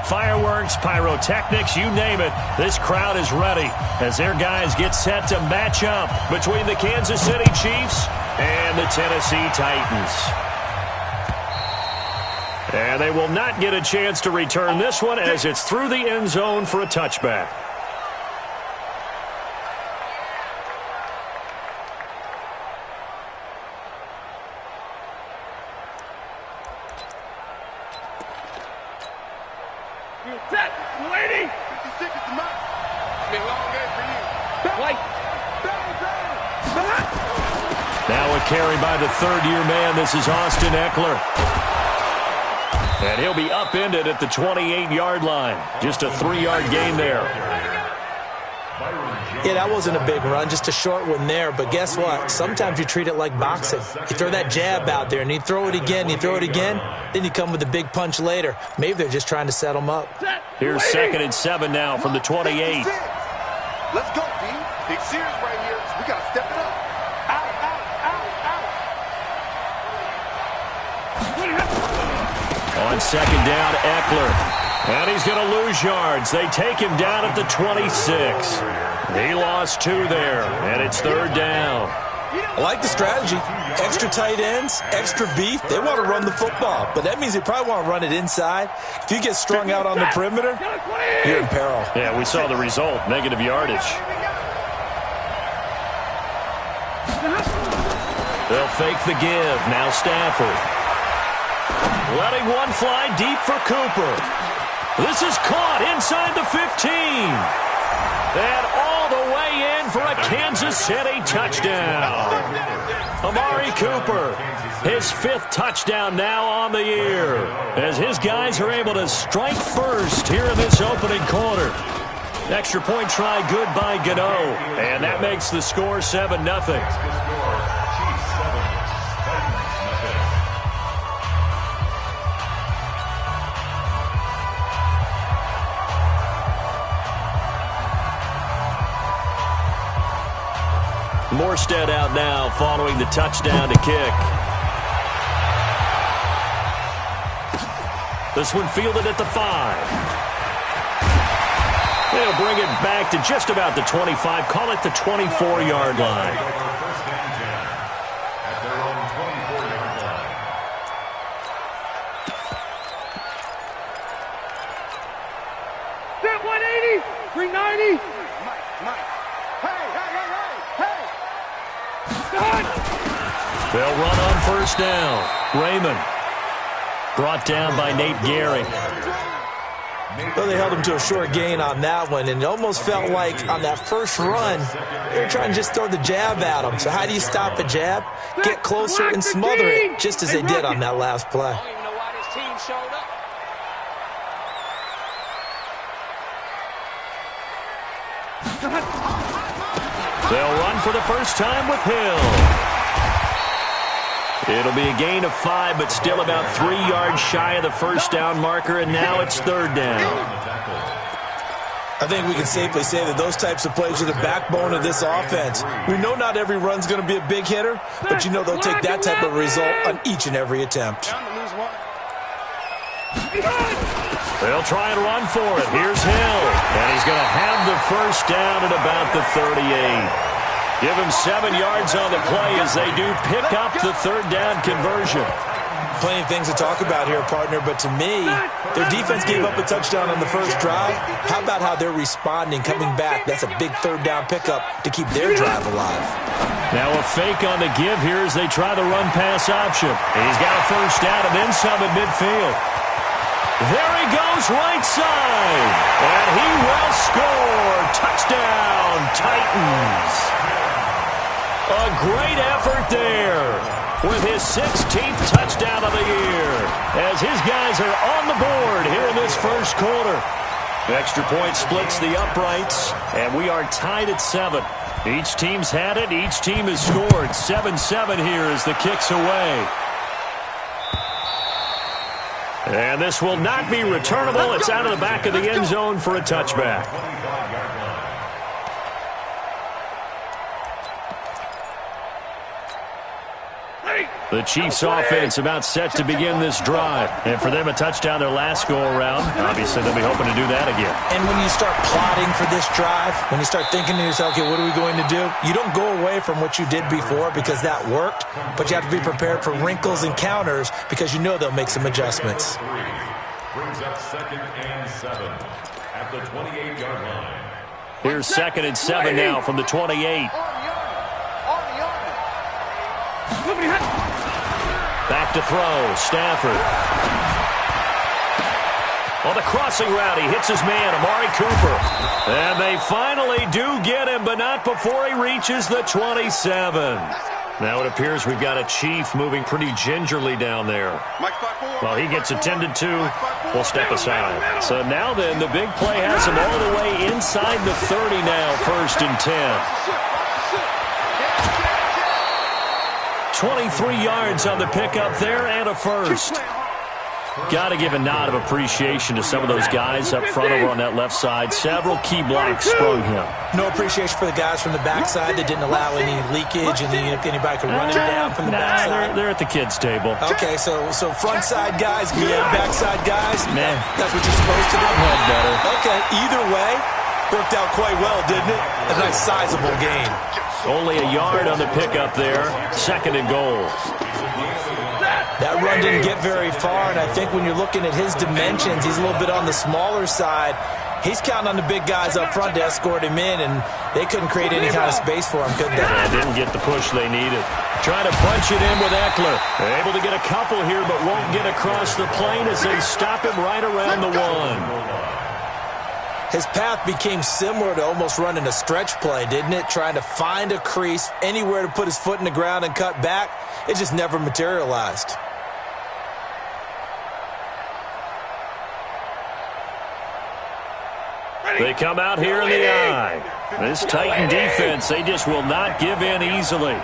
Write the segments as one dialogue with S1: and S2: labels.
S1: Fireworks, pyrotechnics, you name it. This crowd is ready as their guys get set to match up between the Kansas City Chiefs and the Tennessee Titans. And they will not get a chance to return this one as it's through the end zone for a touchback. Now a carry by the third-year man. This is Austin Eckler. And he'll be upended at the 28-yard line. Just a 3-yard gain there.
S2: Yeah, that wasn't a big run, just a short one there. But guess what? Sometimes you treat it like boxing. You throw that jab out there, and you throw it again, then you come with a big punch later. Maybe they're just trying to set them up.
S1: Here's 2nd and 7 now from the 28.
S3: Let's go, D. Big series right here. We got to step it up. Out.
S1: On 2nd down, Eckler. And he's going to lose yards. They take him down at the 26. He lost 2 there, and it's 3rd down.
S2: I like the strategy. Extra tight ends, extra beef. They want to run the football, but that means they probably want to run it inside. If you get strung out on the perimeter, you're in peril.
S1: Yeah, we saw the result, negative yardage. They'll fake the give. Now Stafford. Letting one fly deep for Cooper. This is caught inside the 15. And all the way in for a Kansas City touchdown. Amari Cooper, his 5th touchdown now on the year, as his guys are able to strike first here in this opening quarter. Extra point try good by Gano, and that makes the score 7-0. Morstead out now following the touchdown to kick. This one fielded at the 5. They'll bring it back to just about the 25. Call it the 24-yard line.
S3: Step 180, 390. Mike.
S1: They'll run on 1st down. Raymond brought down by Nate Gehring.
S2: Well, they held him to a short gain on that one, and it almost felt like on that first run, they were trying to just throw the jab at him. So how do you stop a jab? Get closer and smother it, just as they did on that last play.
S4: I don't even know why this team showed up.
S1: They'll run for the first time with Hill. It'll be a gain of 5, but still about 3 yards shy of the 1st down marker, and now it's 3rd down.
S2: I think we can safely say that those types of plays are the backbone of this offense. We know not every run's going to be a big hitter, but you know they'll take that type of result on each and every attempt.
S1: They'll try and run for it. Here's Hill, and he's going to have the 1st down at about the 38. Give him 7 yards on the play as they do pick up the 3rd down conversion.
S2: Plenty of things to talk about here, partner, but to me, their defense gave up a touchdown on the first drive. How about how they're responding, coming back? That's a big 3rd down pickup to keep their drive alive.
S1: Now a fake on the give here as they try the run-pass option. He's got a 1st down and then some at midfield. There he goes right side, and he will score. Touchdown, Titans. A great effort there with his 16th touchdown of the year as his guys are on the board here in this first quarter. Extra point splits the uprights, and we are tied at 7. Each team's had it. Each team has scored. 7-7 here as the kick's away. And this will not be returnable. It's out of the back of the end zone for a touchback. The Chiefs offense about set to begin this drive. And for them, a touchdown their last go-around. Obviously, they'll be hoping to do that again.
S2: And when you start plotting for this drive, when you start thinking to yourself, okay, what are we going to do? You don't go away from what you did before because that worked, but you have to be prepared for wrinkles and counters because you know they'll make some adjustments.
S5: Brings up 2nd and 7 at the 28-yard line.
S1: Here's 2nd and 7 now from the 28. Back to throw, Stafford. On the crossing route, he hits his man, Amari Cooper. And they finally do get him, but not before he reaches the 27. Now it appears we've got a Chief moving pretty gingerly down there. While he gets attended to, we'll step aside. So now then, the big play has him all the way inside the 30 now, 1st and 10. 23 yards on the pickup there and a first. Got to give a nod of appreciation to some of those guys up front over on that left side. Several key blocks sprung him.
S2: No appreciation for the guys from the backside that didn't allow any leakage and anybody could run it down from the backside.
S1: They're at the kids' table.
S2: Okay, so front side guys, good, backside guys, man, that's what you're supposed to do.
S1: Better.
S2: Okay, either way, worked out quite well, didn't it? A nice sizable gain.
S1: Only a yard on the pickup there. 2nd and goal.
S2: That run didn't get very far, and I think when you're looking at his dimensions, he's a little bit on the smaller side. He's counting on the big guys up front to escort him in, and they couldn't create any kind of space for him, could they?
S1: Yeah, didn't get the push they needed. Trying to punch it in with Eckler. Able to get a couple here, but won't get across the plane as they stop him right around the 1.
S2: His path became similar to almost running a stretch play, didn't it? Trying to find a crease, anywhere to put his foot in the ground and cut back. It just never materialized.
S1: They come out here in the eye. This Titan defense, they just will not give in easily.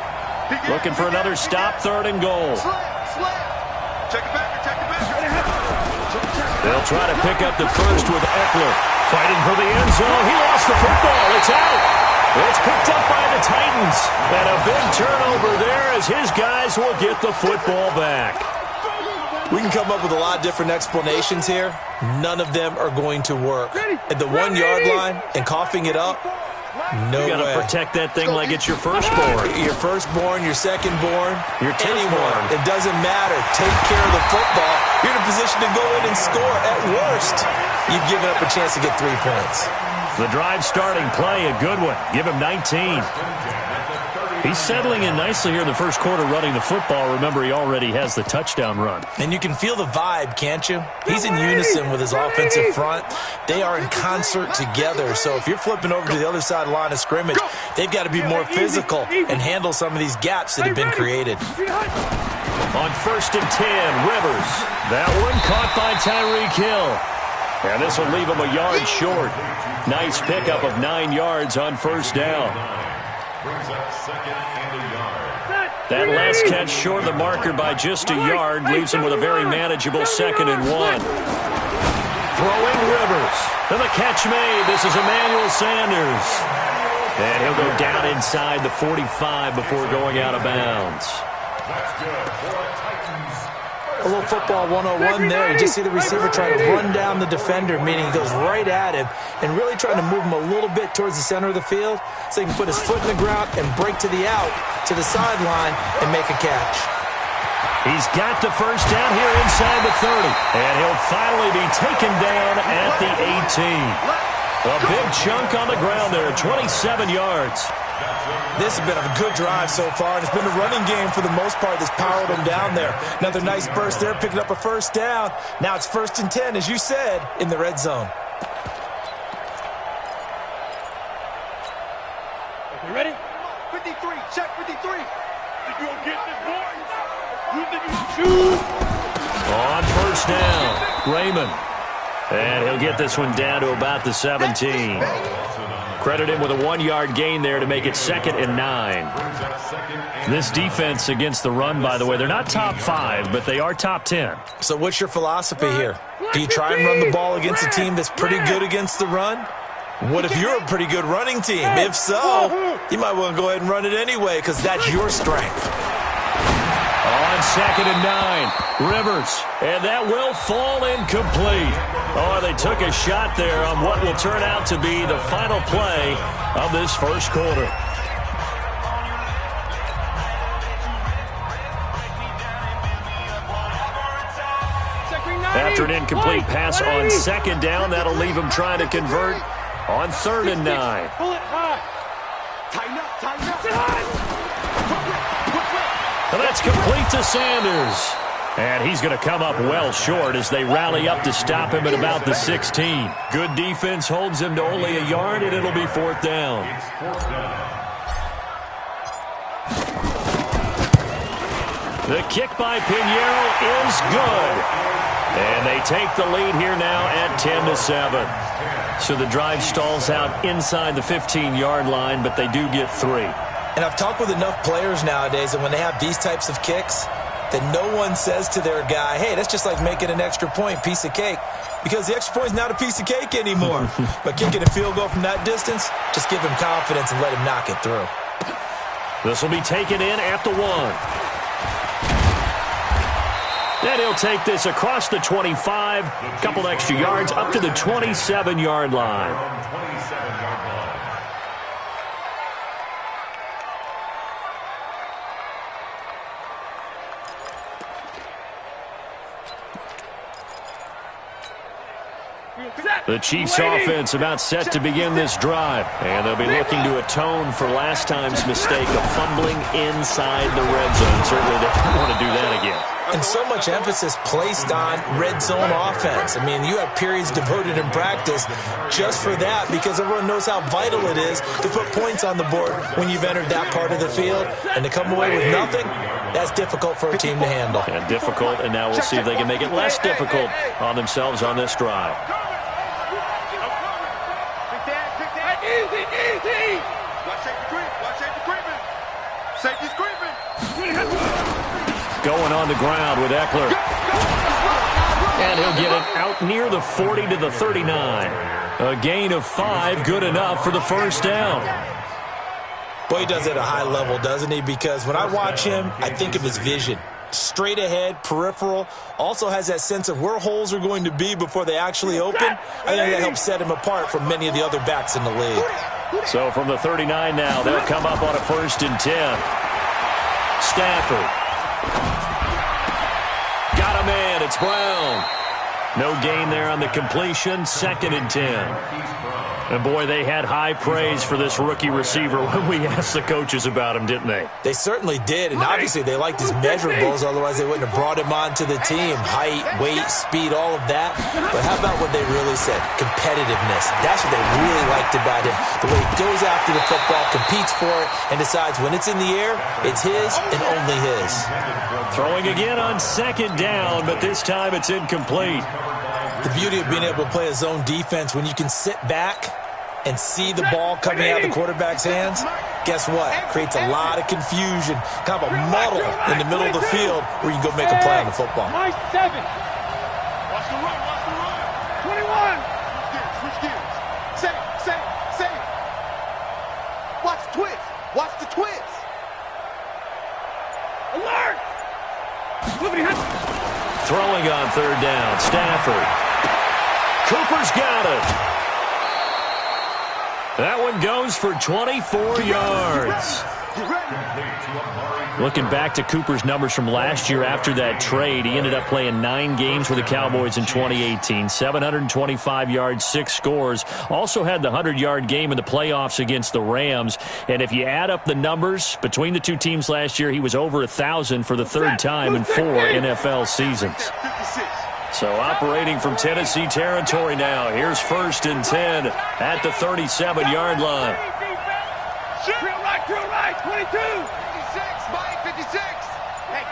S1: Looking for another stop, 3rd and goal. They'll try to pick up the first with Eckler. Fighting for the end zone. He lost the football. It's out. It's picked up by the Titans. And a big turnover there as his guys will get the football back.
S2: We can come up with a lot of different explanations here. None of them are going to work. At the 1-yard line and coughing it up, no way.
S1: You got to protect that thing like it's your firstborn.
S2: Your firstborn, your secondborn,
S1: your
S2: anyone. It doesn't matter. Take care of the football. You're in a position to go in and score. At worst, you've given up a chance to get 3 points.
S1: The drive starting play, a good one. Give him 19. He's settling in nicely here in the first quarter running the football. Remember, he already has the touchdown run.
S2: And you can feel the vibe, can't you? He's in unison with his offensive front. They are in concert together. So if you're flipping over to the other side of the line of scrimmage, they've got to be more physical and handle some of these gaps that have been created.
S1: On 1st and 10, Rivers. That one caught by Tyreek Hill. And this will leave him a yard short. Nice pickup of 9 yards on 1st down.
S5: Brings up 2nd and a yard.
S1: That last catch short of the marker by just a yard leaves him with a very manageable 2nd and 1. Throwing Rivers. And the catch made. This is Emmanuel Sanders. And he'll go down inside the 45 before going out of bounds.
S5: That's good for the Titans.
S2: A little football 101 there. You just see the receiver trying to run down the defender, meaning he goes right at him and really trying to move him a little bit towards the center of the field so he can put his foot in the ground and break to the out, to the sideline, and make a catch.
S1: He's got the first down here inside the 30. And he'll finally be taken down at the 18. A big chunk on the ground there, 27 yards.
S2: This has been a good drive so far, and it's been a running game for the most part that's powered them down there. Another nice burst there, picking up a first down. Now it's 1st and 10, as you said, in the red zone.
S3: You ready? 53, check 53. Think you gonna get this, boy? You think you can shoot?
S1: On 1st down, Raymond. And he'll get this one down to about the 17. Credit him with a 1-yard gain there to make it 2nd and 9. This defense against the run, by the way, they're not top 5, but they are top 10.
S2: So what's your philosophy here? Do you try and run the ball against a team that's pretty good against the run? What if you're a pretty good running team? If so, you might want to go ahead and run it anyway because that's your strength.
S1: On 2nd and 9, Rivers, and that will fall incomplete. Oh, they took a shot there on what will turn out to be the final play of this first quarter. After an incomplete pass on 2nd down, that'll leave him trying to convert on 3rd and 9.
S3: Pull it high. Tighten up, tighten up.
S1: And that's complete to Sanders. And he's going to come up well short as they rally up to stop him at about the 16. Good defense holds him to only a yard, and it'll be 4th down. The kick by Pinheiro is good. And they take the lead here now at 10-7. So the drive stalls out inside the 15-yard line, but they do get 3.
S2: And I've talked with enough players nowadays that when they have these types of kicks, that no one says to their guy, hey, that's just like making an extra point, piece of cake. Because the extra point is not a piece of cake anymore. But kicking a field goal from that distance, just give him confidence and let him knock it through.
S1: This will be taken in at the 1. Then he'll take this across the 25, a couple extra yards, up to the 27-yard line. The Chiefs offense about set to begin this drive, and they'll be looking to atone for last time's mistake of fumbling inside the red zone. Certainly they don't want to do that again.
S2: And so much emphasis placed on red zone offense. I mean, you have periods devoted in practice just for that because everyone knows how vital it is to put points on the board when you've entered that part of the field. And to come away with nothing, that's difficult for a team to handle.
S1: And difficult, and now we'll see if they can make it less difficult on themselves on this drive.
S3: Easy, easy. Watch safety creep. Watch safety creeping. Safety's creeping.
S1: Going on the ground with Eckler. And he'll get it out near the 40 to the 39. A gain of 5, good enough for the first down.
S2: Boy, he does it at a high level, doesn't he? Because when I watch him, I think of his vision. Straight ahead, peripheral, also has that sense of where holes are going to be before they actually open. I think that helps set him apart from many of the other backs in the league.
S1: So from the 39 now, they'll come up on a 1st and 10. Stafford. Got a man, it's Brown. No gain there on the completion, 2nd and 10. And boy, they had high praise for this rookie receiver when we asked the coaches about him, didn't they?
S2: They certainly did, and obviously they liked his measurables, otherwise they wouldn't have brought him onto the team. Height, weight, speed, all of that. But how about what they really said? Competitiveness. That's what they really liked about him. The way he goes after the football, competes for it, and decides when it's in the air, it's his and only his.
S1: Throwing again on 2nd down, but this time it's incomplete.
S2: The beauty of being able to play a zone defense when you can sit back and see the ball coming out of the quarterback's hands, guess what? Creates a lot of confusion, kind of a muddle in the middle of the field where you can go make a play on the football.
S3: Nice 7. Watch the run, watch the run. 21. Switch gears. Save. Watch the twist. Watch the twist. Alert.
S1: Throwing on 3rd down, Stafford. Cooper's got it. That one goes for 24 yards. Looking back to Cooper's numbers from last year after that trade, he ended up playing 9 games for the Cowboys in 2018. 725 yards, 6 scores. Also had the 100-yard game in the playoffs against the Rams. And if you add up the numbers between the two teams last year, he was over 1,000 for the 3rd time in 4 NFL seasons. So operating from Tennessee territory now. Here's 1st and 10 at the 37-yard line.
S3: Drill right, 22. 56, Mike, 56. Hey,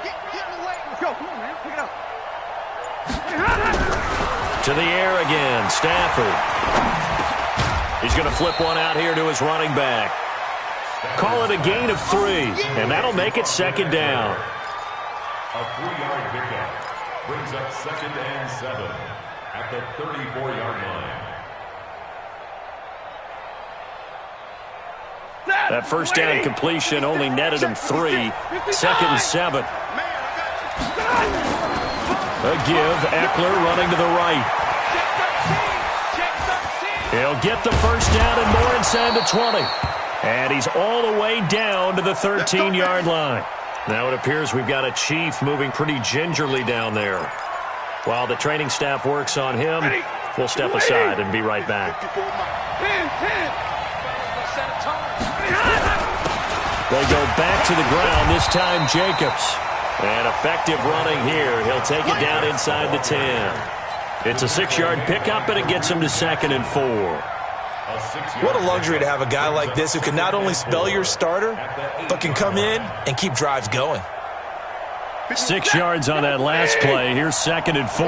S3: get in the way. Let's go. Come on, man. Pick it up.
S1: To the air again, Stafford. He's going to flip one out here to his running back. Call it a gain of 3, and that'll make it 2nd down.
S5: A 3-yard pickup brings up 2nd and 7 at the 34-yard line.
S1: That first down completion only netted him 3. 2nd and 7. A give. Eckler running to the right. He'll get the first down and more inside the 20. And he's all the way down to the 13-yard line. Now it appears we've got a Chief moving pretty gingerly down there. While the training staff works on him, we'll step aside and be right back. They go back to the ground, this time Jacobs. And effective running here. He'll take it down inside the 10. It's a 6-yard pickup, and it gets him to 2nd and 4.
S2: What a luxury to have a guy like this who can not only spell your starter, but can come in and keep drives going.
S1: 6 yards on that last play. Here's 2nd and 4.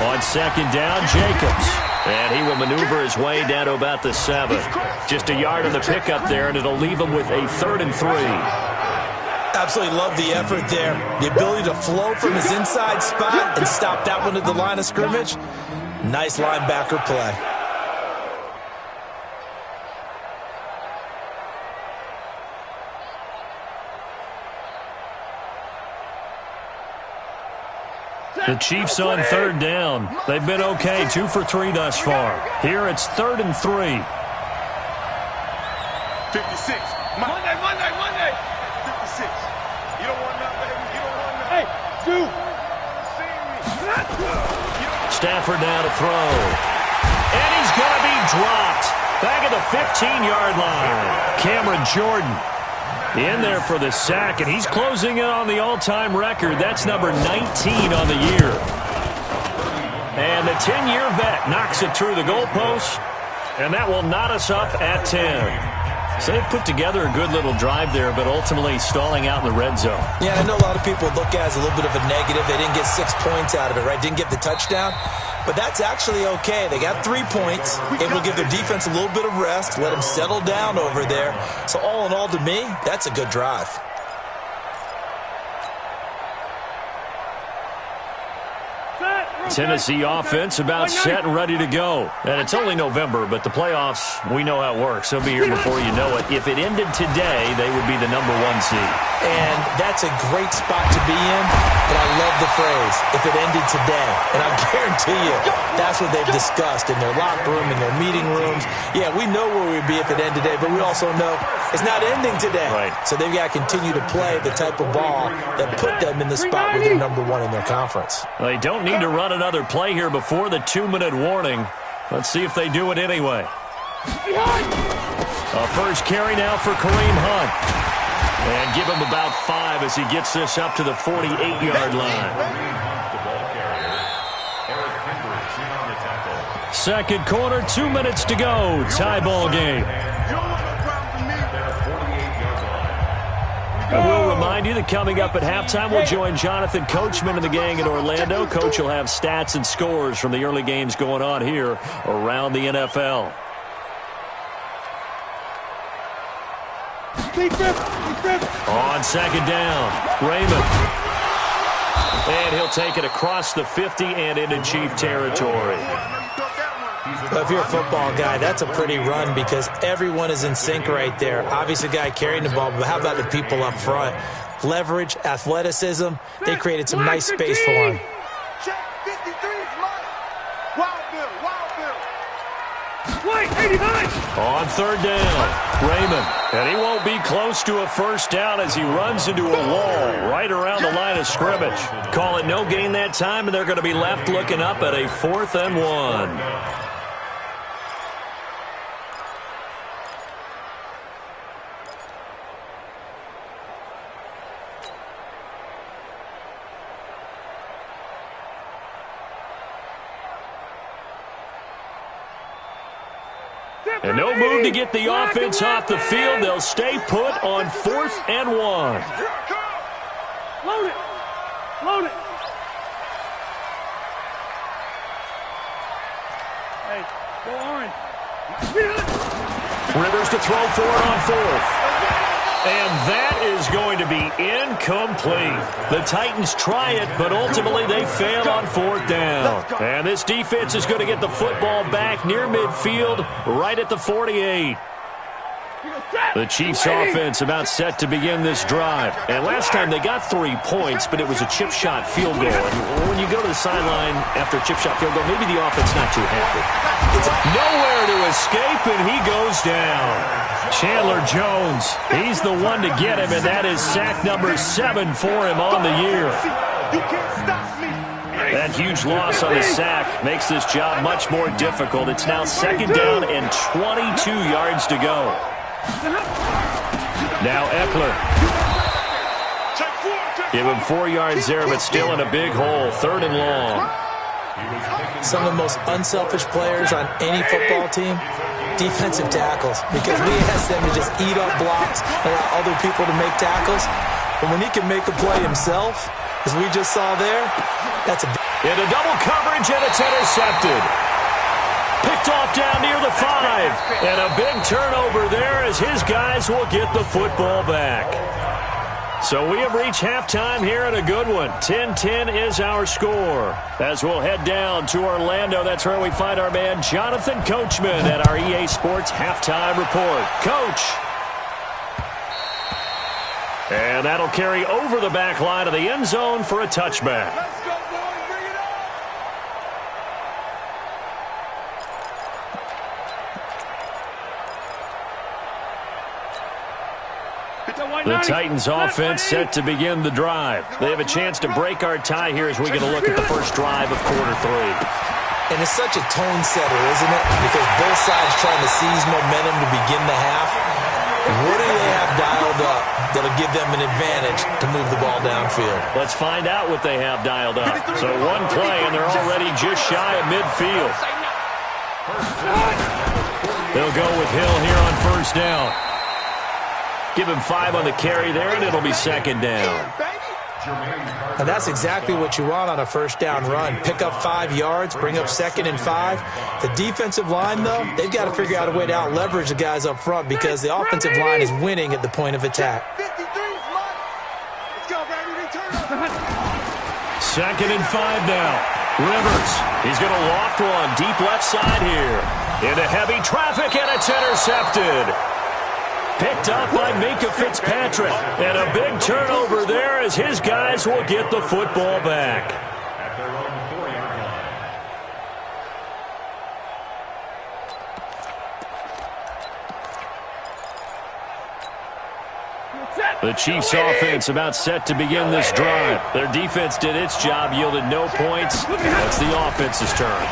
S1: On 2nd down, Jacobs. And he will maneuver his way down to about the 7. Just a yard on the pickup there, and it'll leave him with a 3rd and 3.
S2: Absolutely love the effort there. The ability to flow from his inside spot and stop that one at the line of scrimmage. Nice linebacker play.
S1: The Chiefs on 3rd down. They've been okay, 2 for 3 thus far. Here it's 3rd and 3.
S3: 56. Monday. 56. You don't want that, baby. You don't want that. Hey, dude.
S1: Stafford now to throw. And he's going to be dropped. Back at the 15-yard line. Cameron Jordan in there for the sack, and he's closing in on the all-time record. That's number 19 on the year. And the 10-year vet knocks it through the goalpost, and that will knot us up at 10. So they put together a good little drive there, but ultimately stalling out in the red zone.
S2: Yeah, I know a lot of people look at it as a little bit of a negative. They didn't get 6 points out of it, right? Didn't get the touchdown. But that's actually okay. They got 3 points, able to give their defense a little bit of rest, let them settle down over there. So all in all, to me, that's a good drive.
S1: Tennessee offense about set and ready to go. And it's only November, but the playoffs, we know how it works. They'll be here before you know it. If it ended today, they would be the number 1 seed.
S2: And that's a great spot to be in, but I love the phrase, if it ended today. And I guarantee you, that's what they've discussed in their locker room, in their meeting rooms. Yeah, we know where we'd be if it ended today, but we also know it's not ending today.
S1: Right.
S2: So they've got to continue to play the type of ball that put them in the spot where they're number 1 in their conference.
S1: They don't need to run another play here before the 2-minute warning. Let's see if they do it anyway. A first carry now for Kareem Hunt. And give him about 5 as he gets this up to the 48-yard line. 2nd quarter, 2 minutes to go. Tie ball game. I will remind you that coming up at halftime, we'll join Jonathan Coachman and the gang in Orlando. Coach will have stats and scores from the early games going on here around the NFL. On 2nd down, Raymond. And he'll take it across the 50 and into Chief territory.
S2: Well, if you're a football guy, that's a pretty run because everyone is in sync right there. Obviously, the guy carrying the ball, but how about the people up front? Leverage, athleticism. They created some nice space for him.
S3: Check 53 is mine. Wild Bill.
S1: On 3rd down, Raymond. And he won't be close to a first down as he runs into a wall right around the line of scrimmage. Call it no gain that time, and they're going to be left looking up at a 4th and 1. And no move to get the offense off the field. They'll stay put on 4th and 1.
S3: Load it. Hey, go orange.
S1: Rivers to throw for it on 4th. And that is going to be incomplete. The Titans try it, but ultimately they fail on 4th down. And this defense is going to get the football back near midfield, right at the 48. The Chiefs offense about set to begin this drive. And last time they got 3 points, but it was a chip shot field goal. And when you go to the sideline after a chip shot field goal, maybe the offense not too happy. It's nowhere to escape, and he goes down. Chandler Jones, he's the one to get him, and that is sack number 7 for him on the year. That huge loss on the sack makes this job much more difficult. It's now 2nd down and 22 yards to go. Now Eckler. Give him 4 yards there, but still in a big hole. 3rd and long.
S2: Some of the most unselfish players on any football team, defensive tackles, because we ask them to just eat up blocks and allow other people to make tackles. But when he can make a play himself, as we just saw there, that's a...
S1: Into double coverage, and it's intercepted. Picked off down near the 5. And a big turnover there as his guys will get the football back. So we have reached halftime here in a good one. 10-10 is our score. As we'll head down to Orlando, that's where we find our man Jonathan Coachman at our EA Sports Halftime Report. Coach. And that'll carry over the back line of the end zone for a touchback.
S3: Let's go, boys. Bring it on.
S1: The Titans offense set to begin the drive. They have a chance to break our tie here as we get a look at the first drive of quarter 3.
S2: And it's such a tone setter, isn't it? Because both sides trying to seize momentum to begin the half. What do they have dialed up that'll give them an advantage to move the ball downfield?
S1: Let's find out what they have dialed up. So one play, and they're already just shy of midfield. They'll go with Hill here on 1st down. Give him 5 on the carry there, and it'll be 2nd down.
S2: And that's exactly what you want on a 1st down run. Pick up 5 yards, bring up 2nd and 5. The defensive line, though, they've got to figure out a way to out-leverage the guys up front because the offensive line is winning at the point of attack.
S1: 2nd and 5 now. Rivers, he's going to loft one deep left side here. Into heavy traffic, and it's intercepted. Picked up by Minka Fitzpatrick. And a big turnover there as his guys will get the football back.
S5: At their own 4-yard line.
S1: The Chiefs offense about set to begin this drive. Their defense did its job, yielded no points. That's the offense's turn.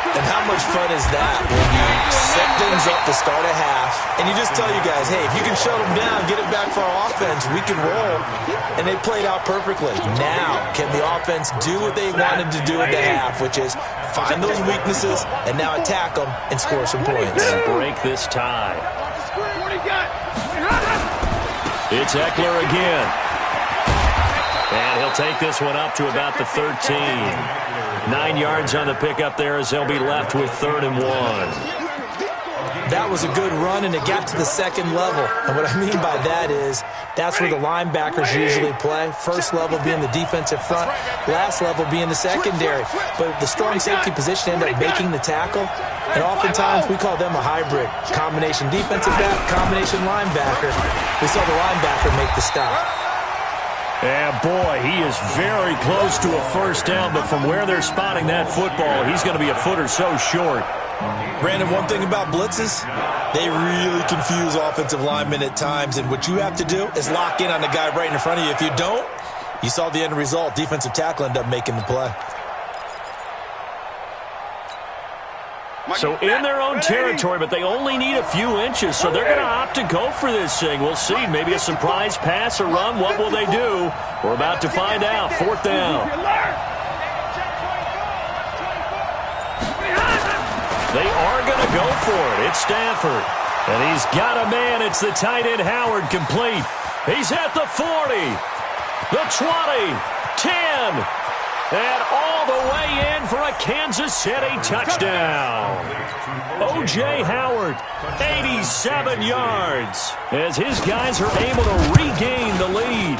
S2: And how much fun is that when you set things up to start a half and you just tell you guys, hey, if you can shut them down, get it back for our offense, we can roll. And they played out perfectly. Now, can the offense do what they wanted to do at the half, which is find those weaknesses and now attack them and score some points?
S1: And break this tie. It's Eckler again. And he'll take this one up to about the 13. 9 yards on the pickup there as they'll be left with 3rd and 1.
S2: That was a good run, and it got to the 2nd level. And what I mean by that is that's where the linebackers usually play. First level being the defensive front, last level being the secondary. But the strong safety position ended up making the tackle. And oftentimes we call them a hybrid. Combination defensive back, combination linebacker. We saw the linebacker make the stop.
S1: And boy, he is very close to a 1st down, but from where they're spotting that football, he's going to be a foot or so short.
S2: Brandon, one thing about blitzes, they really confuse offensive linemen at times, and what you have to do is lock in on the guy right in front of you. If you don't, you saw the end result. Defensive tackle ended up making the play.
S1: So in their own territory, but they only need a few inches, so they're going to opt to go for this thing. We'll see. Maybe a surprise pass or run. What will they do? We're about to find out. 4th down. They are going to go for it. It's Stafford. And he's got a man. It's the tight end Howard complete. He's at the 40, the 20, 10. And all the way in for a Kansas City touchdown. O.J. Howard, 87 yards, as his guys are able to regain the lead.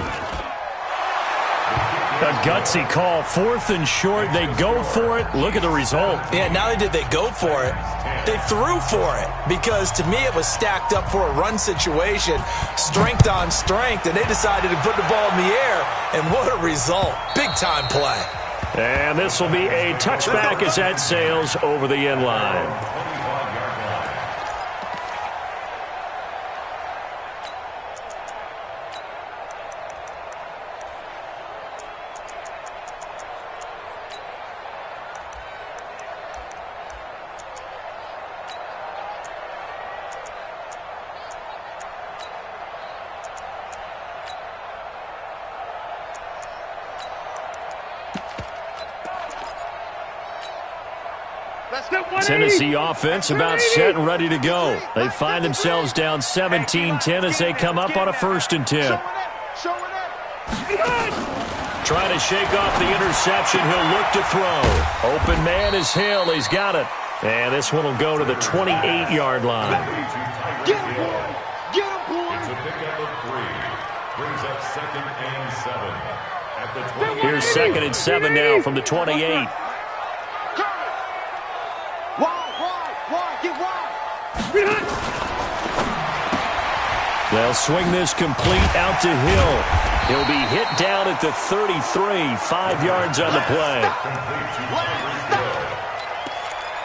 S1: A gutsy call, 4th and short. They go for it. Look at the result.
S2: Yeah, not only did they go for it, they threw for it, because to me it was stacked up for a run situation, strength on strength, and they decided to put the ball in the air, and what a result. Big-time play.
S1: And this will be a touchback as that sails over the end line. Tennessee offense about set and ready to go. They find themselves down 17-10 as they come up on a 1st and 10. Trying to shake off the interception. He'll look to throw. Open man is Hill. He's got it. And this one will go to the 28-yard line.
S3: Get him, boy. Get him, boy.
S5: It's a pickup of 3. Brings up 2nd and 7. At the 28.
S1: Here's 2nd and 7 now from the 28. They'll swing this complete out to Hill. He'll be hit down at the 33, 5 yards on the play.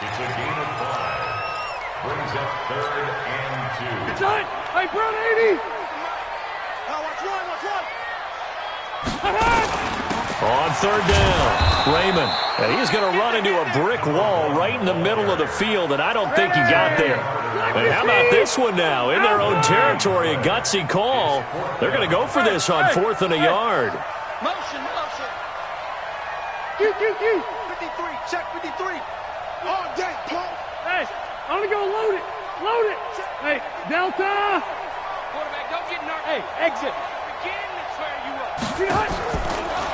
S5: It's a gain of 5. Brings up 3rd and 2.
S3: It's on. Hey, Brown 80. Now watch one.
S1: On 3rd down, Raymond. And he's going to run into a brick wall right in the middle of the field, and I don't think he got there. And how about this one now? In their own territory, a gutsy call. They're going to go for this on 4th and a yard.
S3: Motion. 53. Check 53. All day, Paul.
S6: Hey, I'm going to go load it. Load it. Hey, Delta.
S4: Quarterback, don't get nervous.
S6: Hey, exit.
S4: Begin to swear you up.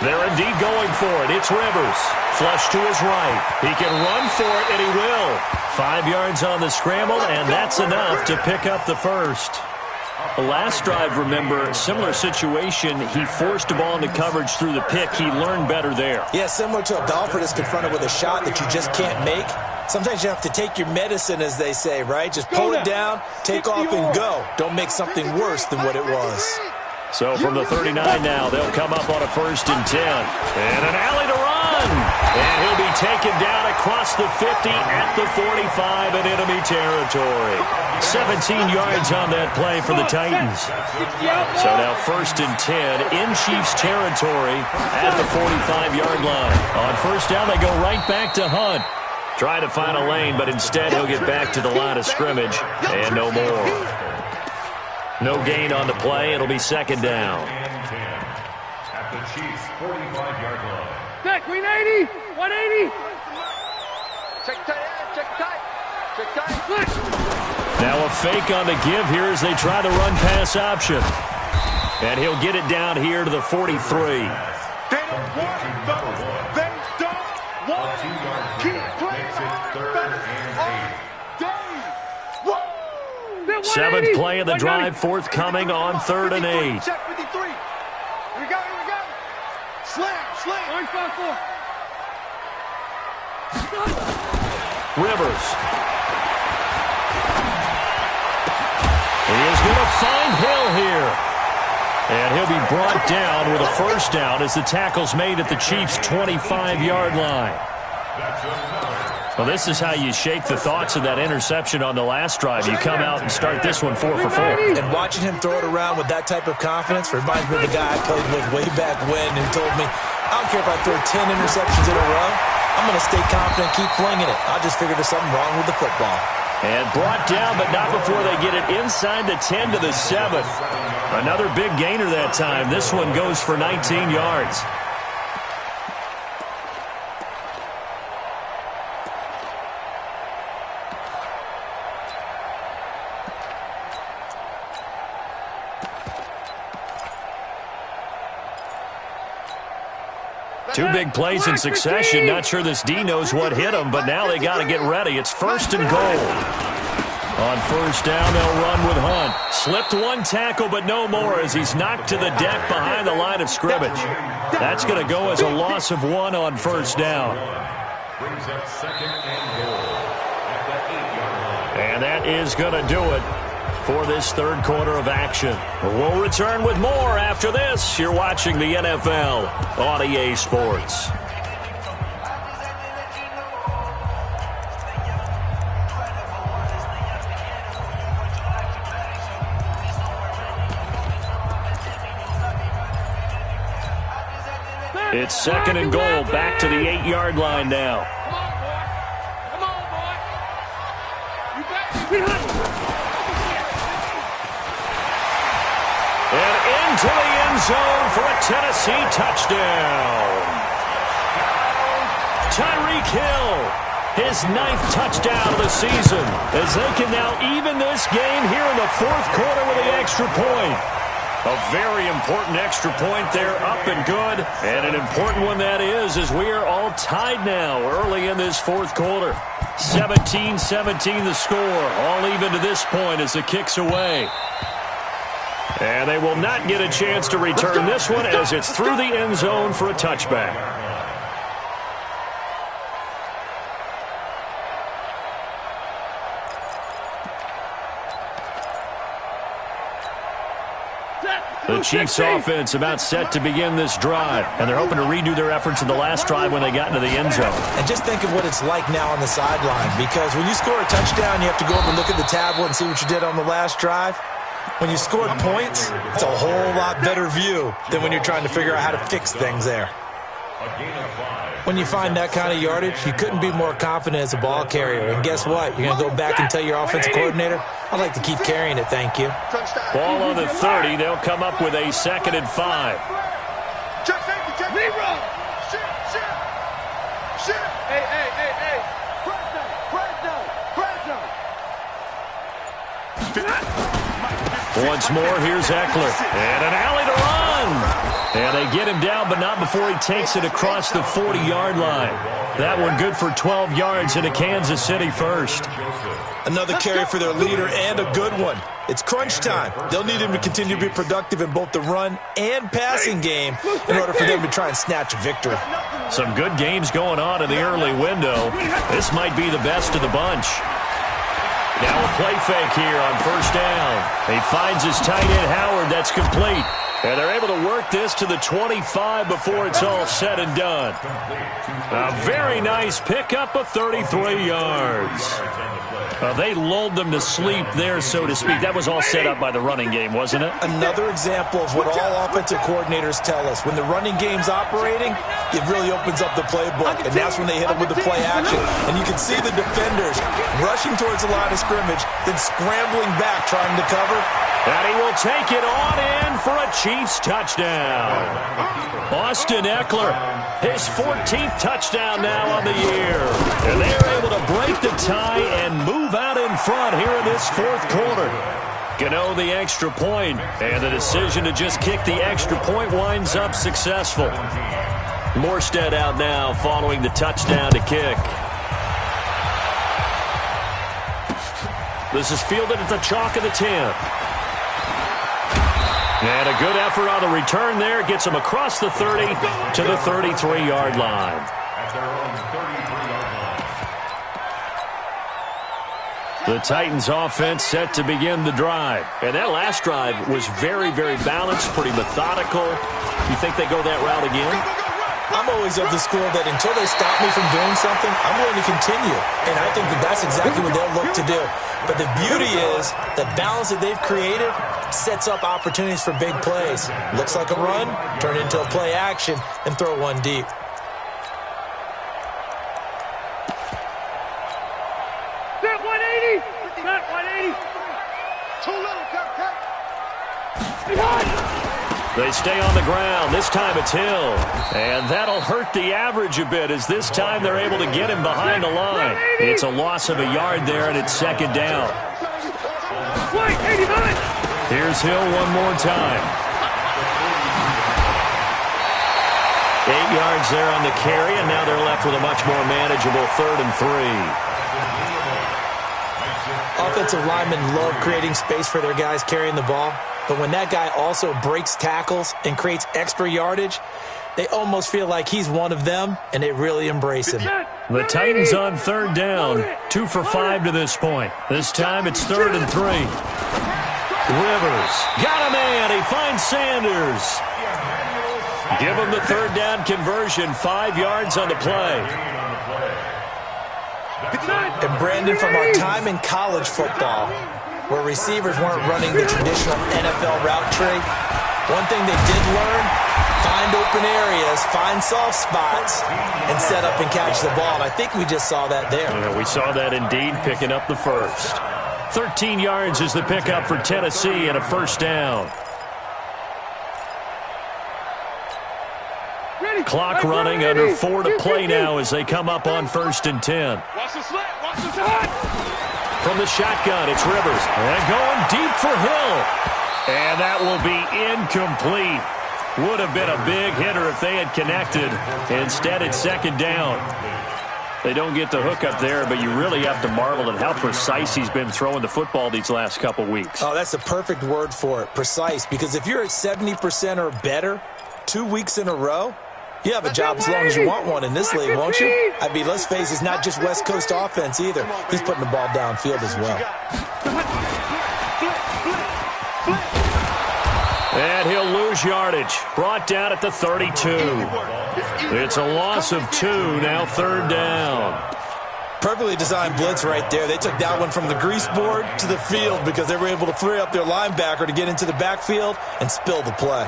S1: They're indeed going for it. It's Rivers. Flush to his right. He can run for it, and he will. 5 yards on the scramble, and that's enough to pick up the first. The last drive, remember, similar situation. He forced the ball into coverage through the pick. He learned better there.
S2: Yeah, similar to a golfer that's confronted with a shot that you just can't make. Sometimes you have to take your medicine, as they say, right? Just pull it down, take off, and go. Don't make something worse than what it was.
S1: So from the 39 now, they'll come up on a 1st and 10. And an alley to run. And he'll be taken down across the 50 at the 45 in enemy territory. 17 yards on that play for the Titans. So now 1st and 10 in Chiefs territory at the 45-yard line. On 1st down, they go right back to Hunt. Trying to find a lane, but instead he'll get back to the line of scrimmage and no more. No gain on the play. It'll be 2nd down.
S5: At the Chiefs' 45-yard line.
S6: Back, Green 80. 180.
S4: Check tight.
S1: Now a fake on the give here as they try the run-pass option. And he'll get it down here to the 43.
S3: They don't want it, fellas. They don't want it. Keep playing.
S5: Makes it 3rd and 8.
S1: 7th play of the drive, forthcoming on 3rd and 8.
S3: Check 53. Here we go. Slam.
S6: Orange 5-4.
S1: Rivers. He is going to find Hill here. And he'll be brought down with a 1st down as the tackle's made at the Chiefs' 25-yard line. Well, this is how you shake the thoughts of that interception on the last drive. You come out and start this one 4 for 4.
S2: And watching him throw it around with that type of confidence reminds me of the guy I played with way back when who told me, I don't care if I throw 10 interceptions in a row. I'm going to stay confident, keep flinging it. I just figured there's something wrong with the football.
S1: And brought down, but not before they get it inside the 10 to the 7. Another big gainer that time. This one goes for 19 yards. Two big plays in succession. Not sure this D knows what hit him, but now they got to get ready. It's 1st and goal. On 1st down, they'll run with Hunt. Slipped one tackle, but no more as he's knocked to the deck behind the line of scrimmage. That's going to go as a loss of 1 on 1st down.
S5: Brings up 2nd and goal at the 8-yard line.
S1: And that is going to do it for this 3rd quarter of action. We'll return with more after this. You're watching the NFL on EA Sports. It's 2nd and goal, back to the 8-yard line now.
S4: Come on, boy. You got it.
S1: And into the end zone for a Tennessee touchdown. Tyreek Hill, his 9th touchdown of the season, as they can now even this game here in the 4th quarter with the extra point. A very important extra point there, up and good. And an important one that is, as we are all tied now early in this 4th quarter. 17-17 the score, all even to this point as the kick's away. And they will not get a chance to return this one as it's through the end zone for a touchback. The Chiefs offense about set to begin this drive, and they're hoping to redo their efforts in the last drive when they got into the end zone.
S2: And just think of what it's like now on the sideline, because when you score a touchdown, you have to go over and look at the tablet and see what you did on the last drive. When you scored points, it's a whole lot better view than when you're trying to figure out how to fix things there. When you find that kind of yardage, you couldn't be more confident as a ball carrier. And guess what? You're going to go back and tell your offensive coordinator, I'd like to keep carrying it, thank you.
S1: Ball on the 30. They'll come up with a 2nd and 5.
S3: Hey.
S1: Once more, here's Eckler. And an alley to run. And they get him down, but not before he takes it across the 40-yard line. That one good for 12 yards into Kansas City first.
S2: Another carry for their leader and a good one. It's crunch time. They'll need him to continue to be productive in both the run and passing game in order for them to try and snatch a victory.
S1: Some good games going on in the early window. This might be the best of the bunch. Now a play fake here on 1st down. He finds his tight end Howard. That's complete. And they're able to work this to the 25 before it's all said and done. A very nice pickup of 33 yards. They lulled them to sleep there, so to speak. That was all set up by the running game, wasn't it?
S2: Another example of what all offensive coordinators tell us. When the running game's operating, it really opens up the playbook, and that's when they hit them with the play action. And you can see the defenders rushing towards the line of scrimmage, then scrambling back, trying to cover.
S1: And he will take it on in for a Chiefs touchdown. Austin Eckler, his 14th touchdown now on the year. And they're able to break the tie and move out in front here in this 4th quarter. Gano the extra point, and the decision to just kick the extra point winds up successful. Morstead out now following the touchdown to kick. This is fielded at the chalk of the 10. And a good effort on the return there. Gets him across the 30 to the 33-yard line.
S5: At their own 33-yard line.
S1: The Titans offense set to begin the drive. And that last drive was very, very balanced, pretty methodical. You think they go that route again?
S2: I'm always of the school that until they stop me from doing something, I'm going to continue. And I think that that's exactly what they'll look to do. But the beauty is the balance that they've created sets up opportunities for big plays. Looks like a run, turn it into a play action, and throw one deep.
S6: Set 180. Set 180.
S3: Too little, Cut.
S1: They stay on the ground. This time it's Hill. And that'll hurt the average a bit as this time they're able to get him behind the line. It's a loss of a yard there, and it's 2nd down.
S6: Wait, 89.
S1: Here's Hill one more time. 8 yards there on the carry, and now they're left with a much more manageable 3rd and 3.
S2: Offensive linemen love creating space for their guys carrying the ball, but when that guy also breaks tackles and creates extra yardage, they almost feel like he's one of them, and they really embrace him.
S1: The Titans on 3rd down, 2 for 5 to this point. This time it's 3rd and 3. Rivers got a man. He finds Sanders. Give him the 3rd down conversion, 5 yards on the play.
S2: And Brandon, from our time in college football, where receivers weren't running the traditional NFL route tree, one thing they did learn: find open areas, find soft spots, and set up and catch the ball. And I think we just saw that there.
S1: Yeah, we saw that indeed, picking up the first. 13 yards is the pickup for Tennessee and a 1st down. Clock running, under 4 to play now as they come up on 1st and 10.
S4: Watch the slant. Watch the slant.
S1: From the shotgun, it's Rivers. And going deep for Hill. And that will be incomplete. Would have been a big hitter if they had connected. Instead, it's 2nd down. They don't get the hook up there, but you really have to marvel at how precise he's been throwing the football these last couple weeks.
S2: Oh, that's the perfect word for it, precise. Because if you're at 70% or better 2 weeks in a row, you have a job as long as you want one in this league, won't you? I mean, let's face it, it's not just West Coast offense either. He's putting the ball downfield as well.
S1: And he'll lose yardage. Brought down at the 32. It's a loss of 2, now 3rd down.
S2: Perfectly designed blitz right there. They took that one from the grease board to the field because they were able to free up their linebacker to get into the backfield and spill the play.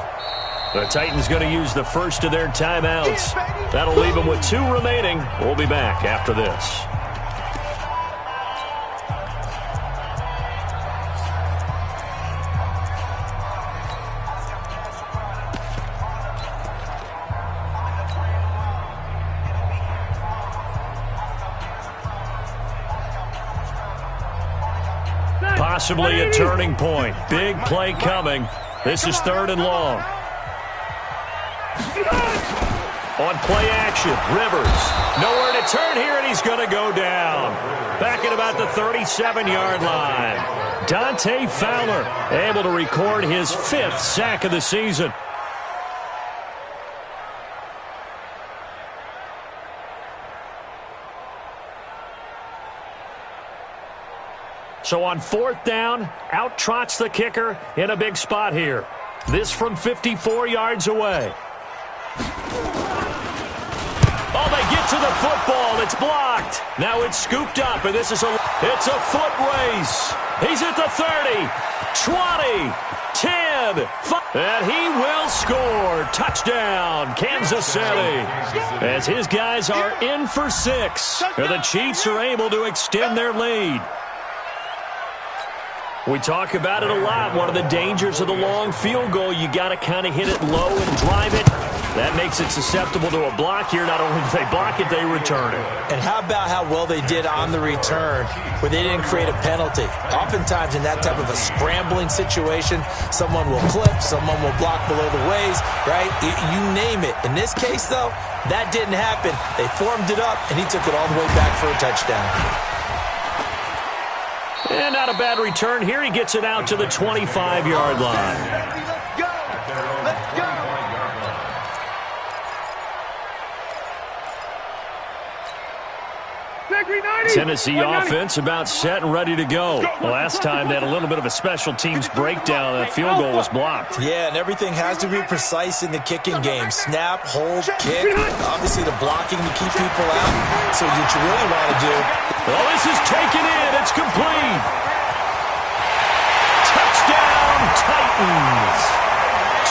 S1: The Titans going to use the first of their timeouts. That'll leave them with 2 remaining. We'll be back after this. Possibly a turning point. Big play coming. This is 3rd and long. On play action, Rivers. Nowhere to turn here, and he's going to go down. Back at about the 37-yard line. Dante Fowler able to record his 5th sack of the season. So on 4th down, out trots the kicker in a big spot here. This from 54 yards away. Oh, they get to the football. It's blocked. Now it's scooped up, and it's a foot race. He's at the 30, 20, 10, 5, and he will score. Touchdown, Kansas City. As his guys are in for 6. The Chiefs are able to extend their lead. We talk about it a lot. One of the dangers of the long field goal, you got to kind of hit it low and drive it. That makes it susceptible to a block here. Not only do they block it, they return it.
S2: And how about how well they did on the return where they didn't create a penalty? Oftentimes in that type of a scrambling situation, someone will clip, someone will block below the waist, right? You name it. In this case, though, that didn't happen. They formed it up, and he took it all the way back for a touchdown.
S1: And not a bad return here. He gets it out to the 25-yard line.
S3: Let's go. Let's go.
S1: Tennessee offense about set and ready to go. Last time they had a little bit of a special teams breakdown. That field goal was blocked.
S2: Yeah, and everything has to be precise in the kicking game. Snap, hold, kick. Obviously the blocking to keep people out. So what you really want to do.
S1: Well, this is taken in. It's complete. Touchdown, Titans.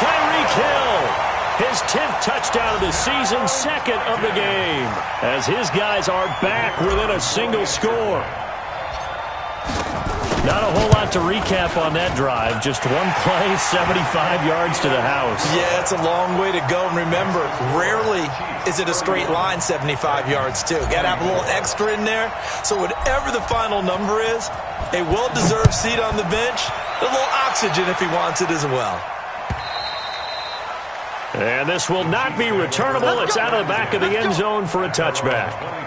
S1: Tyreek Hill. His 10th touchdown of the season, 2nd of the game, as his guys are back within a single score. Not a whole lot to recap on that drive. Just one play, 75 yards to the house.
S2: Yeah, it's a long way to go. And remember, rarely is it a straight line 75 yards, too. Got to have a little extra in there. So whatever the final number is, a well-deserved seat on the bench, a little oxygen if he wants it as well.
S1: And this will not be returnable. It's out of the back of the end zone for a touchback.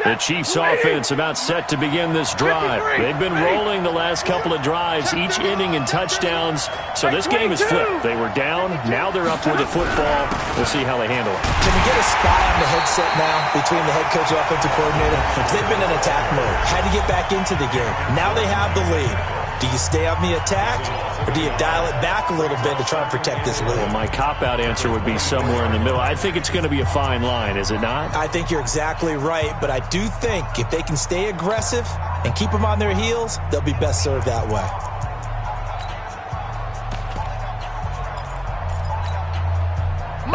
S1: The Chiefs offense about set to begin this drive. They've been rolling the last couple of drives, each inning in touchdowns. So this game is flipped. They were down. Now they're up with the football. We'll see how they handle it.
S2: Can we get a spy on the headset now between the head coach and offensive coordinator? They've been in attack mode. Had to get back into the game. Now they have the lead. Do you stay on the attack, or do you dial it back a little bit to try and protect this lead?
S1: Well, my cop-out answer would be somewhere in the middle. I think it's going to be a fine line, is it not?
S2: I think you're exactly right, but I do think if they can stay aggressive and keep them on their heels, they'll be best served that way.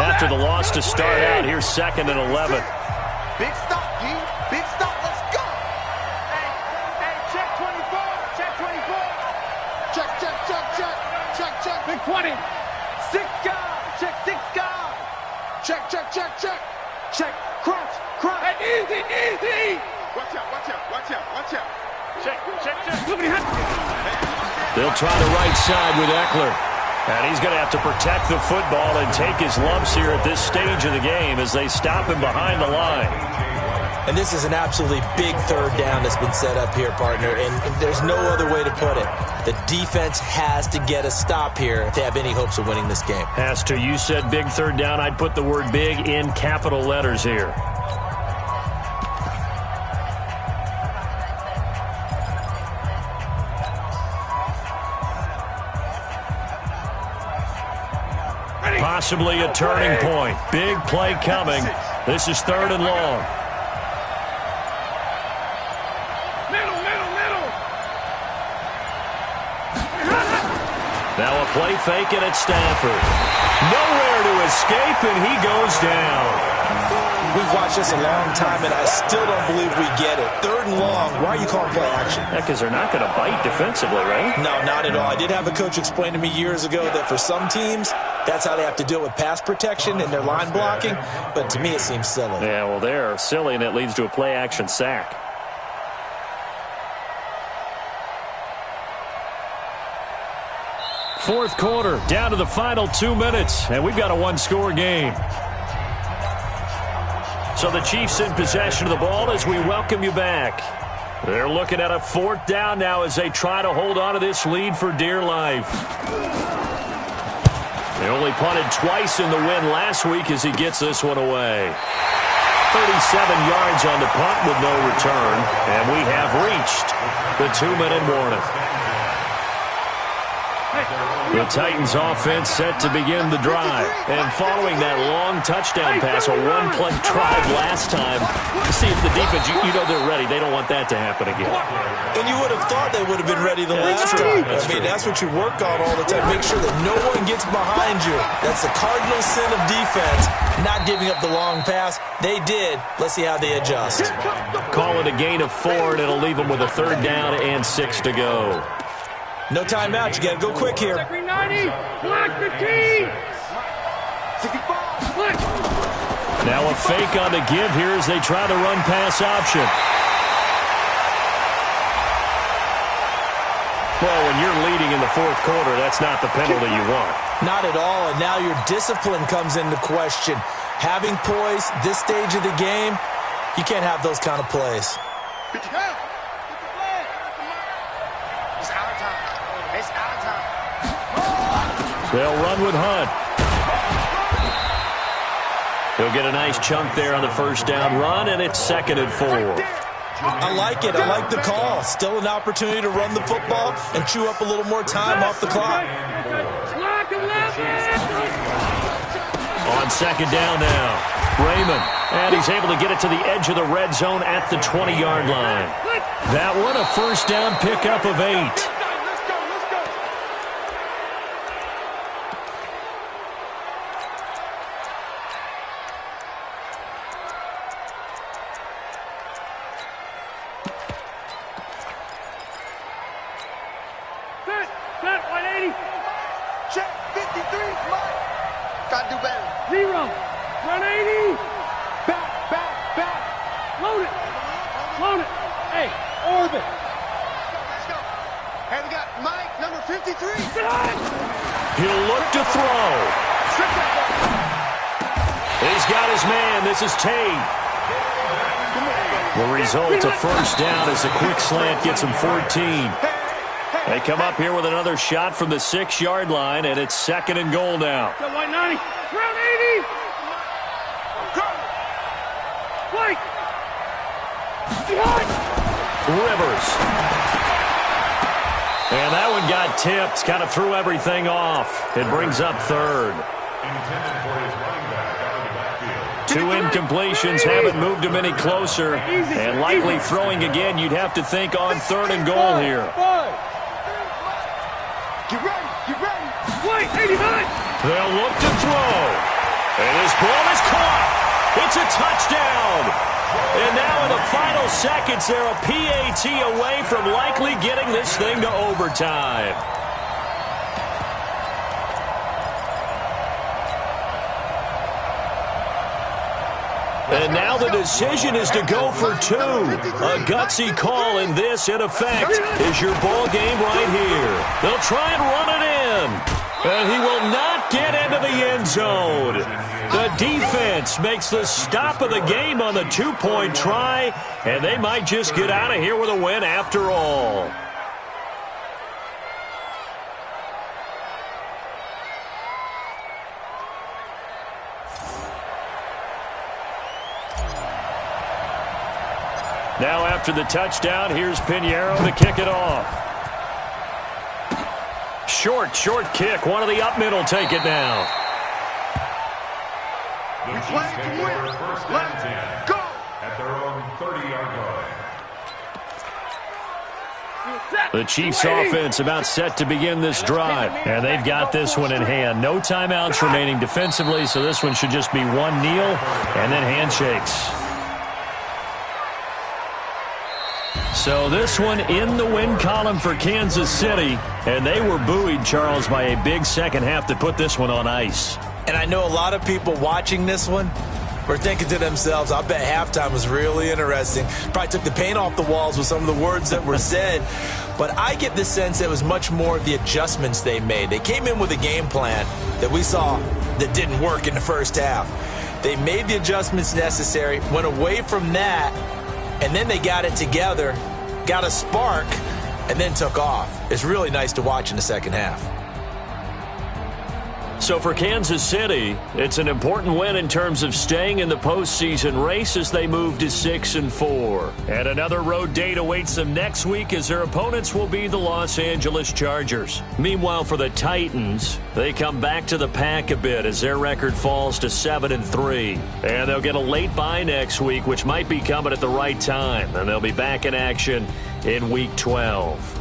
S1: After the loss to start out, here's 2nd and 11.
S3: Big stop, G. Big stop. Let's go. Hey, check 24. Check 24. Check.
S6: Big 20.
S3: 6 guys. Check 6 guys. Check. Check. Crunch.
S6: Hey, easy.
S3: Watch out. Check.
S6: Look at him.
S1: They'll try the right side with Eckler. And he's going to have to protect the football and take his lumps here at this stage of the game as they stop him behind the line.
S2: And this is an absolutely big 3rd down that's been set up here, partner, and there's no other way to put it. The defense has to get a stop here if they have any hopes of winning this game.
S1: Has to. You said big 3rd down. I'd put the word big in capital letters here. Possibly a turning point. Big play coming. This is 3rd and long.
S6: Middle.
S1: Now a play fake, and it's Stafford. Nowhere to escape, and he goes down.
S2: We've watched this a long time, and I still don't believe we get it. 3rd and long. Why are you calling play action?
S1: Yeah, because they're not going to bite defensively, right?
S2: No, not at all. I did have a coach explain to me years ago that for some teams, that's how they have to deal with pass protection and their line blocking. But to me, it seems silly.
S1: Yeah, well, they're silly, and it leads to a play action sack. Fourth quarter, down to the final 2 minutes, and we've got a one-score game. So the Chiefs in possession of the ball as we welcome you back. They're looking at a 4th down now as they try to hold on to this lead for dear life. They only punted twice in the win last week as he gets this one away. 37 yards on the punt with no return, and we have reached the 2-minute warning. The Titans offense set to begin the drive. And following that long touchdown pass, a one-play drive last time, see if the defense, you know they're ready. They don't want that to happen again.
S2: And you would have thought they would have been ready the last time. That's what you work on all the time. Make sure that no one gets behind you. That's the cardinal sin of defense, not giving up the long pass. They did. Let's see how they adjust.
S1: Call it a gain of 4, and it'll leave them with a 3rd down and 6 to go.
S2: No timeout. You got to go quick here.
S6: 90, black 15.
S3: 65.
S1: Now a fake on the give here as they try the run-pass option. Well, when you're leading in the 4th quarter, that's not the penalty you want.
S2: Not at all, and now your discipline comes into question. Having poise this stage of the game, you can't have those kind of plays.
S1: They'll run with Hunt. He'll get a nice chunk there on the 1st down run, and it's 2nd and 4.
S2: I like it. I like the call. Still an opportunity to run the football and chew up a little more time off the clock.
S1: On 2nd down now, Raymond. And he's able to get it to the edge of the red zone at the 20-yard line. That one, a 1st down pickup of 8.
S6: Set, 180.
S3: Check 53, Mike. Gotta do better.
S6: 0. 180.
S3: Back. orbit. Let's go. Hey, we got Mike, number 53.
S1: He'll look to throw. He's got his man. This is Tate. The result, a first down as a quick slant gets him 14. They come up here with another shot from the 6-yard line, and it's 2nd and goal now.
S6: Go, White 90. Round 80. White. Behind.
S1: Rivers. And that one got tipped. Kind of threw everything off. It brings up 3rd.
S5: Intended for his running back out of the backfield.
S1: 2 incompletions haven't moved him any closer. And likely throwing again, you'd have to think on 3rd and goal here.
S3: Get ready, get ready.
S6: White 89.
S1: They'll look to throw. And his ball is caught. It's a touchdown. And now in the final seconds, they're a PAT away from likely getting this thing to overtime. And now the decision is to go for 2. A gutsy call, and this, in effect, is your ball game right here. They'll try and run it in. And he will not get into the end zone. The defense makes the stop of the game on the 2-point try, and they might just get out of here with a win after all. Now after the touchdown, here's Pinheiro to kick it off. Short kick. One of the up mid will take it now.
S5: The Chiefs take over 1st and 10
S3: Go.
S5: at their own 30-yard line.
S1: The Chiefs offense about set to begin this drive. And they've got this one in hand. No timeouts remaining defensively, so this one should just be one kneel and then handshakes. So this one in the win column for Kansas City, and they were buoyed, Charles, by a big second half to put this one on ice.
S2: And I know a lot of people watching this one were thinking to themselves, I bet halftime was really interesting. Probably took the paint off the walls with some of the words that were said. But I get the sense it was much more of the adjustments they made. They came in with a game plan that we saw that didn't work in the first half. They made the adjustments necessary, went away from that, and then they got it together, got a spark, and then took off. It's really nice to watch in the second half.
S1: So for Kansas City, it's an important win in terms of staying in the postseason race as they move to 6-4. And another road date awaits them next week as their opponents will be the Los Angeles Chargers. Meanwhile, for the Titans, they come back to the pack a bit as their record falls to 7-3. And they'll get a late bye next week, which might be coming at the right time. And they'll be back in action in Week 12.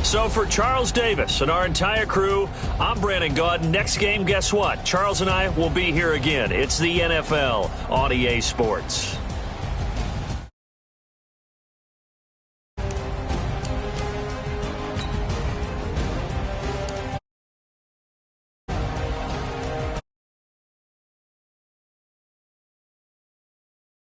S1: So for Charles Davis and our entire crew, I'm Brandon Gaudin. Next game, guess what? Charles and I will be here again. It's the NFL on EA Sports.